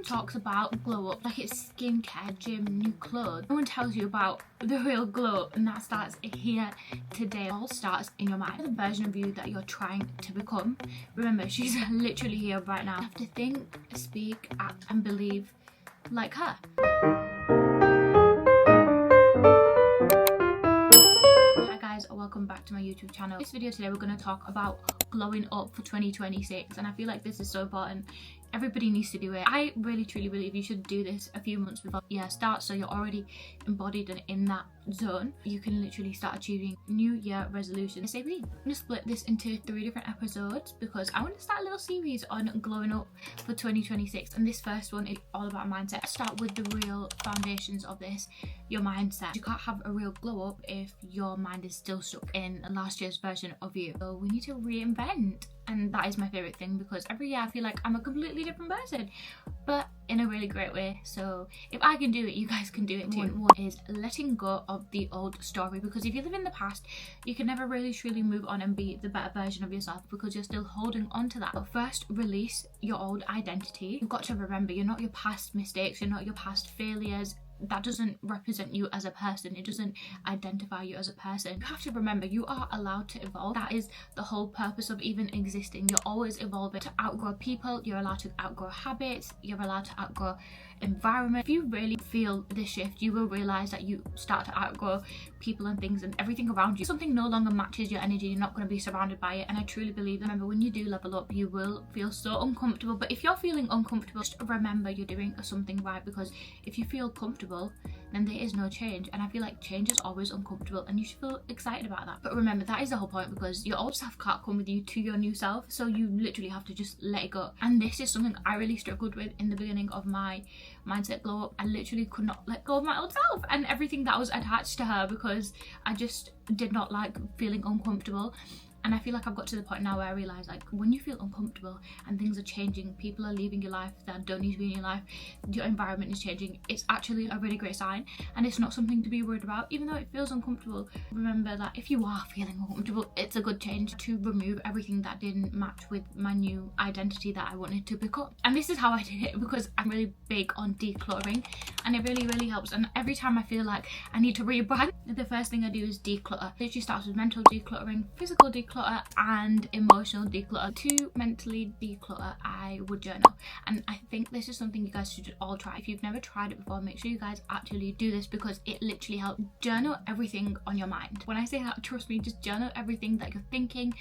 talks about glow up like it's skincare, gym, new clothes. No one tells you about the real glow, and that starts here today. It all starts in your mind. The version of you that you're trying to become. Remember, she's literally here right now. You have to think, speak, act, and believe like her. Hi guys, welcome back to my YouTube channel. This video today we're going to talk about glowing up for 2026, and I feel like this is so important. Everybody needs to do it. I really truly believe you should do this a few months before year starts, so you're already embodied and in that zone. You can literally start achieving new year resolutions. I'm going to split this into 3 different episodes because I want to start a little series on glowing up for 2026, and this first one is all about mindset. Let's start with the real foundations of this, your mindset. You can't have a real glow up if your mind is still stuck in last year's version of you. So we need to reinvent, and that is my favorite thing because every year I feel like I'm a completely different person, but in a really great way. So if I can do it, you guys can do it too. One is letting go of the old story, because if you live in the past, you can never really truly move on and be the better version of yourself because you're still holding on to that. But first, release your old identity. You've got to remember, you're not your past mistakes, you're not your past failures. That doesn't represent you as a person. It doesn't identify you as a person. You have to remember, you are allowed to evolve. That is the whole purpose of even existing. You're always evolving. To outgrow people, you're allowed to outgrow habits, you're allowed to outgrow environment. If you really feel this shift, you will realize that you start to outgrow people and things and everything around you. If something no longer matches your energy, you're not going to be surrounded by it, and I truly believe that. Remember, when you do level up, you will feel so uncomfortable, but if you're feeling uncomfortable, just remember you're doing something right, because if you feel comfortable, then there is no change, and I feel like change is always uncomfortable, and you should feel excited about that. But remember, that is the whole point, because your old self can't come with you to your new self, so you literally have to just let it go. And this is something I really struggled with in the beginning of my mindset glow up. I literally could not let go of my old self and everything that was attached to her, because I just did not like feeling uncomfortable. And I feel like I've got to the point now where I realise, like, when you feel uncomfortable and things are changing, people are leaving your life that don't need to be in your life, your environment is changing, it's actually a really great sign, and it's not something to be worried about. Even though it feels uncomfortable, remember that if you are feeling uncomfortable, it's a good change to remove everything that didn't match with my new identity that I wanted to become. And this is how I did it, because I'm really big on decluttering, and it really helps. And every time I feel like I need to rebrand, the first thing I do is declutter. It literally starts with mental decluttering, physical decluttering, and emotional declutter. To mentally declutter, I would journal, and I think this is something you guys should all try. If you've never tried it before, make sure you guys actually do this, because it literally helps. Journal everything on your mind. When I say that, trust me, just journal everything that you're thinking.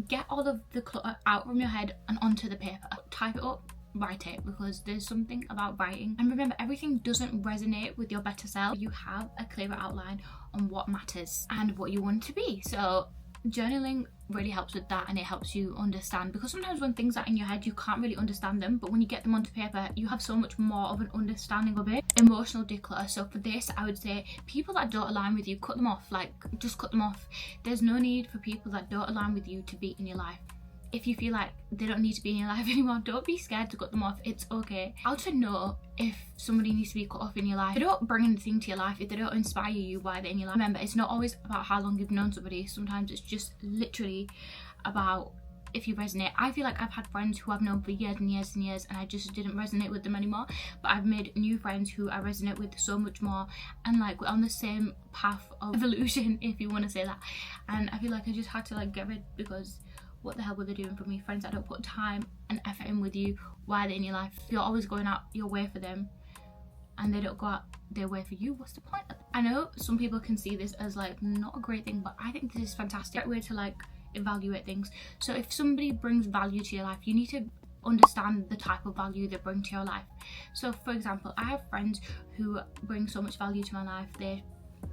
Get all of the clutter out from your head and onto the paper. Type it up, write it, because there's something about writing. And remember, everything doesn't resonate with your better self. You have a clearer outline on what matters and what you want to be. So journaling really helps with that, and it helps you understand, because sometimes when things are in your head, you can't really understand them, but when you get them onto paper, you have so much more of an understanding of it. Emotional declutter. So for this, I would say people that don't align with you, cut them off. Like, just cut them off. There's no need for people that don't align with you to be in your life. If you feel like they don't need to be in your life anymore, don't be scared to cut them off. It's okay. How to know if somebody needs to be cut off in your life? If they don't bring anything to your life, if they don't inspire you, why they're in your life. Remember, it's not always about how long you've known somebody. Sometimes it's just literally about if you resonate. I feel like I've had friends who I've known for years and years and years, and I just didn't resonate with them anymore, but I've made new friends who I resonate with so much more, and like we're on the same path of evolution, if you want to say that. And I feel like I just had to like get rid, because what the hell were they doing for me? Friends that don't put time and effort in with you, why are they in your life? You're always going out your way for them and they don't go out their way for you. What's the point? I know some people can see this as like not a great thing, but I think this is fantastic. Way to like evaluate things. So if somebody brings value to your life, you need to understand the type of value they bring to your life. So for example, I have friends who bring so much value to my life. They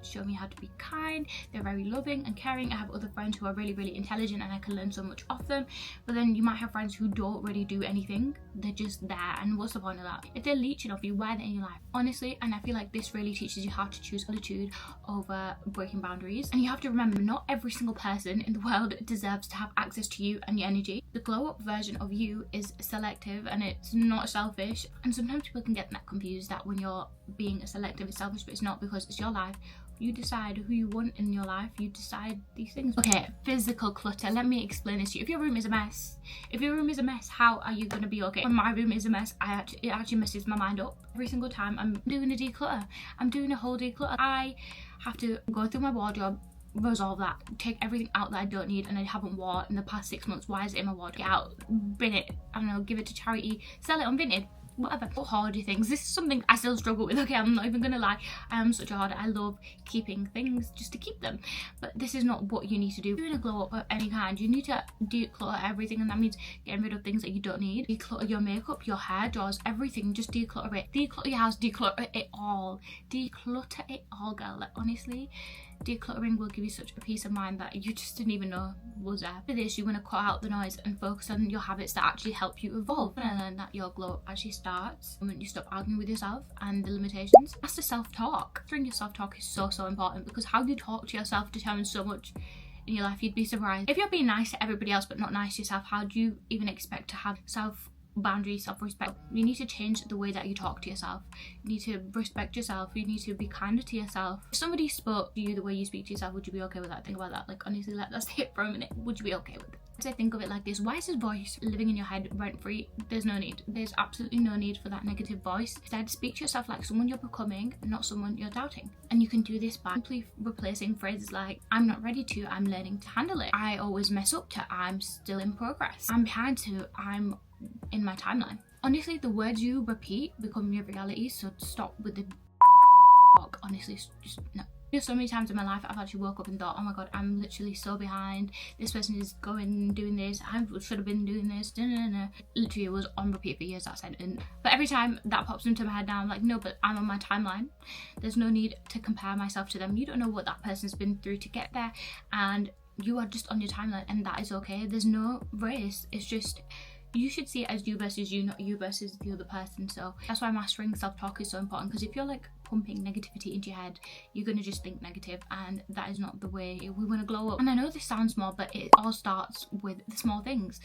show me how to be kind, they're very loving and caring. I have other friends who are really intelligent, and I can learn so much off them. But then you might have friends who don't really do anything, they're just there, and what's the point of that? If they're leeching off you, why are they in your life? Honestly, and I feel like this really teaches you how to choose solitude over breaking boundaries. And you have to remember, not every single person in the world deserves to have access to you and your energy. The glow up version of you is selective, and it's not selfish. And sometimes people can get that confused, that when you're being selective it's selfish, but it's not, because it's your life You decide who you want in your life. You decide these things. Okay, physical clutter. Let me explain this to you. If your room is a mess, how are you gonna be okay? When my room is a mess, it actually messes my mind up. Every single time I'm doing a declutter, I'm doing a whole declutter. I have to go through my wardrobe, resolve that, take everything out that I don't need and I haven't worn in the past 6 months. Why is it in my wardrobe? Get out, bin it, I don't know, give it to charity, sell it on Vinted, whatever. Hoardy things. This is something I still struggle with. Okay, I'm not even gonna lie, I am such a hoarder. I love keeping things just to keep them, but this is not what you need to do. If you're doing a glow up of any kind, you need to declutter everything, and that means getting rid of things that you don't need. Declutter your makeup, your hair drawers, everything. Just declutter it. Declutter your house, declutter it all. Declutter it all, girl. Like, honestly, decluttering will give you such a peace of mind that you just didn't even know was there. For this, you want to cut out the noise and focus on your habits that actually help you evolve. And learn that your glow up actually starts when you stop arguing with yourself and the limitations. That's the self-talk. Your self-talk is so important, because how you talk to yourself determines so much in your life. You'd be surprised. If you're being nice to everybody else but not nice to yourself, how do you even expect to have boundaries, self-respect? You need to change the way that you talk to yourself. You need to respect yourself. You need to be kinder to yourself. If somebody spoke to you the way you speak to yourself, would you be okay with that? Think about that. Like, honestly, let that sit for a minute. Would you be okay with it? So I think of it like this: why is this voice living in your head rent-free? There's no need. There's absolutely no need for that negative voice. Instead, speak to yourself like someone you're becoming, not someone you're doubting. And you can do this by simply replacing phrases like I'm not ready to, I'm learning to handle it, I always mess up, to I'm still in progress, I'm behind, to I'm in my timeline. Honestly, the words you repeat become your reality, so stop with the honestly, just no. So many times in my life I've actually woke up and thought, oh my god, I'm literally so behind, this person is doing this, I should have been doing this, literally it was on repeat for years, that sentence. But every time that pops into my head now, I'm like, no, but I'm on my timeline. There's no need to compare myself to them. You don't know what that person's been through to get there, and you are just on your timeline, and that is okay. There's no race. It's just, you should see it as you versus you, not you versus the other person. So that's why mastering self-talk is so important, because if you're like pumping negativity into your head, you're going to just think negative, and that is not the way we want to glow up. And I know this sounds small, but it all starts with the small things.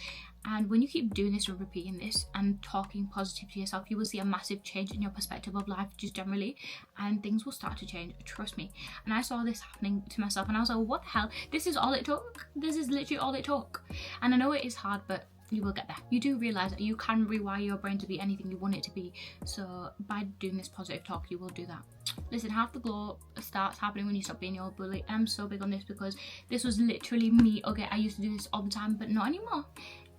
And when you keep doing this and repeating this and talking positive to yourself, you will see a massive change in your perspective of life just generally, and things will start to change, trust me. And I saw this happening to myself, and I was like, what the hell, this is all it took. This is literally all it took. And I know it is hard, but you will get there. You do realize that you can rewire your brain to be anything you want it to be. So by doing this positive talk, you will do that. Listen, half the glow starts happening when you stop being your bully. I'm so big on this, because this was literally me. Okay, I used to do this all the time, but not anymore.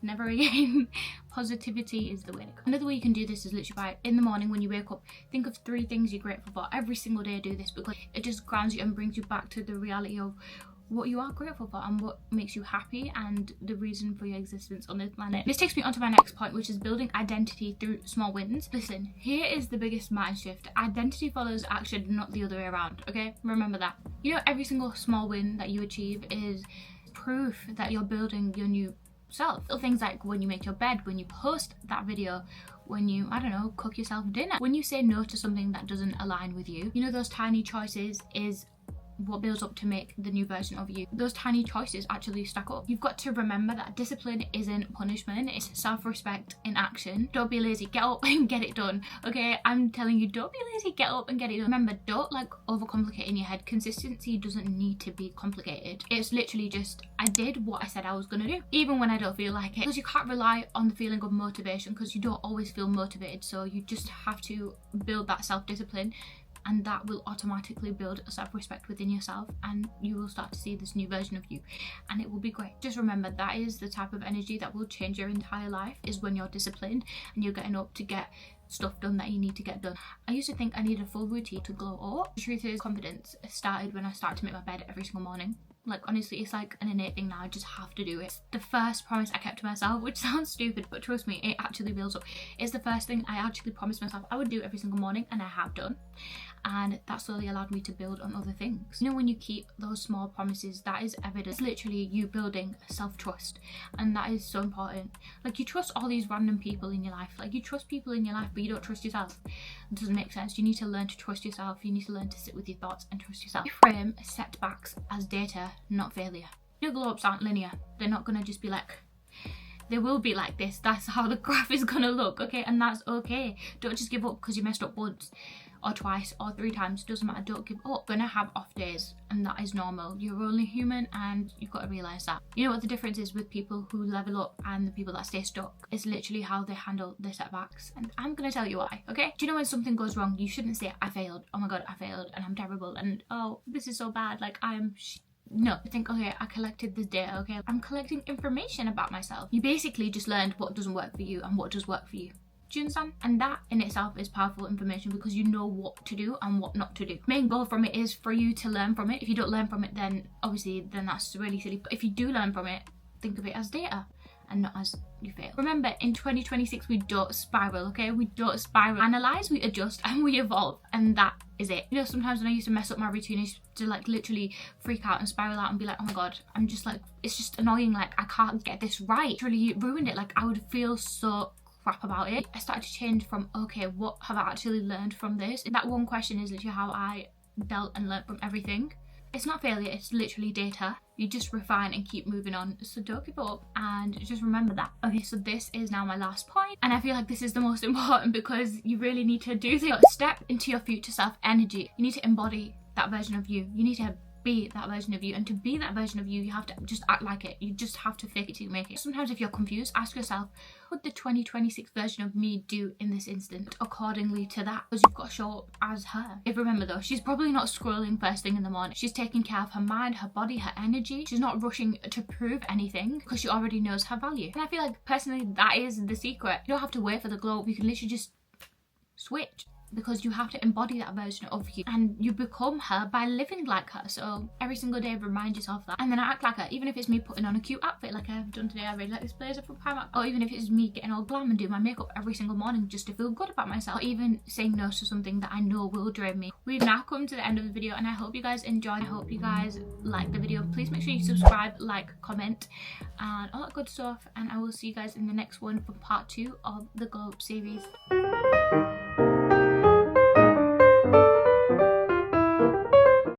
Never again. Positivity is the way to go. Another way you can do this is literally by, in the morning when you wake up, think of 3 things you're grateful for. Every single day do this, because it just grounds you and brings you back to the reality of what you are grateful for and what makes you happy and the reason for your existence on this planet. This takes me on to my next point, which is building identity through small wins. Listen, here is the biggest mind shift. Identity follows action, not the other way around, okay? Remember that. You know, every single small win that you achieve is proof that you're building your new self. Little things like when you make your bed, when you post that video, when you, I don't know, cook yourself dinner, when you say no to something that doesn't align with you. You know, those tiny choices is what builds up to make the new version of you. Those tiny choices actually stack up. You've got to remember that discipline isn't punishment, it's self-respect in action. Don't be lazy, get up and get it done. Okay, I'm telling you, don't be lazy, get up and get it done. Remember, don't like overcomplicate in your head. Consistency doesn't need to be complicated. It's literally just, I did what I said I was gonna do, even when I don't feel like it. Because you can't rely on the feeling of motivation, because you don't always feel motivated. So you just have to build that self-discipline, and that will automatically build a self-respect within yourself, and you will start to see this new version of you, and it will be great. Just remember, that is the type of energy that will change your entire life, is when you're disciplined and you're getting up to get stuff done that you need to get done. I used to think I needed a full routine to glow up. The truth is, confidence started when I started to make my bed every single morning. Like, honestly, it's like an innate thing now. I just have to do it. The first promise I kept to myself, which sounds stupid, but trust me, it actually builds up. It's the first thing I actually promised myself I would do every single morning, and I have done. And that slowly allowed me to build on other things. You know, when you keep those small promises, that is evidence. It's literally you building self-trust, and that is so important. Like, you trust all these random people in your life. Like, you trust people in your life, but you don't trust yourself. It doesn't make sense. You need to learn to trust yourself. You need to learn to sit with your thoughts and trust yourself. Frame setbacks as data, not failure. Your glow ups aren't linear. They're not gonna just be like They will be like this. That's how the graph is gonna look, okay? And that's okay. Don't just give up because you messed up once or twice or 3 times. It doesn't matter. Don't give up. Gonna have off days, and that is normal. You're only human, and you've got to realize that. You know what the difference is with people who level up and the people that stay stuck? It's literally how they handle their setbacks, and I'm gonna tell you why, okay? Do you know when something goes wrong, you shouldn't say I failed, oh my god I failed and I'm terrible and oh this is so bad, like no, think, okay, I collected this data, okay, I'm collecting information about myself. You basically just learned what doesn't work for you and what does work for you. Do you understand? And that in itself is powerful information because you know what to do and what not to do. Main goal from it is for you to learn from it. If you don't learn from it, then obviously then that's really silly. But if you do learn from it, think of it as data and not as you fail. Remember, in 2026 we don't spiral, okay? We don't spiral. Analyze, we adjust, and we evolve, and that is it. You know, sometimes when I used to mess up my routine, I used to like literally freak out and spiral out and be like, oh my god, I'm just like, it's just annoying, like I can't get this right. It really ruined it. Like I would feel so crap about it. I started to change from, okay, what have I actually learned from this? And that one question is literally how I dealt and learned from everything. It's not failure, it's literally data. You just refine and keep moving on. So don't give up and just remember that. Okay, so this is now my last point, and I feel like this is the most important because you really need to do this. Step into your future self energy. You need to embody that version of you. You need to be that version of you, and to be that version of you, you have to just act like it. You just have to fake it till you make it. Sometimes if you're confused, ask yourself, what would the 2026 version of me do in this instant accordingly to that? Because you've got to show up as her. If remember though, she's probably not scrolling first thing in the morning. She's taking care of her mind, her body, her energy. She's not rushing to prove anything because she already knows her value. And I feel like personally that is the secret. You don't have to wait for the glow up. You can literally just switch, because you have to embody that version of you and you become her by living like her. So every single day remind yourself that, and then act like her. Even if it's me putting on a cute outfit like I've done today, I really like this blazer from Primark, or even if it's me getting all glam and doing my makeup every single morning just to feel good about myself, or even saying no to something that I know will drain me. We've now come to the end of the video and I hope you guys enjoyed. I hope you guys like the video. Please make sure you subscribe, like, comment and all that good stuff, and I will see you guys in the next one for part 2 of the Glow Up series.